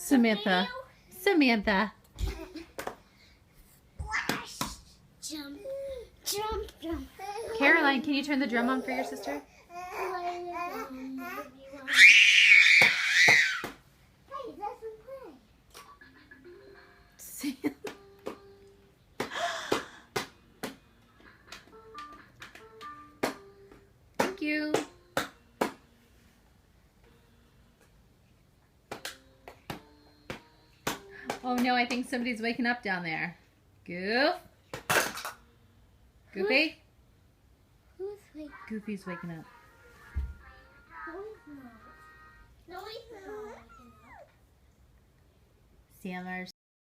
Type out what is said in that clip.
Samantha. Samantha. Jump, jump, jump. Caroline, can you turn the drum on for your sister? Thank you. Oh no, I think somebody's waking up down there. Goof. Goofy? Who's waking? Goofy's waking up. No, he's not. No, he's not waking up. Sandler's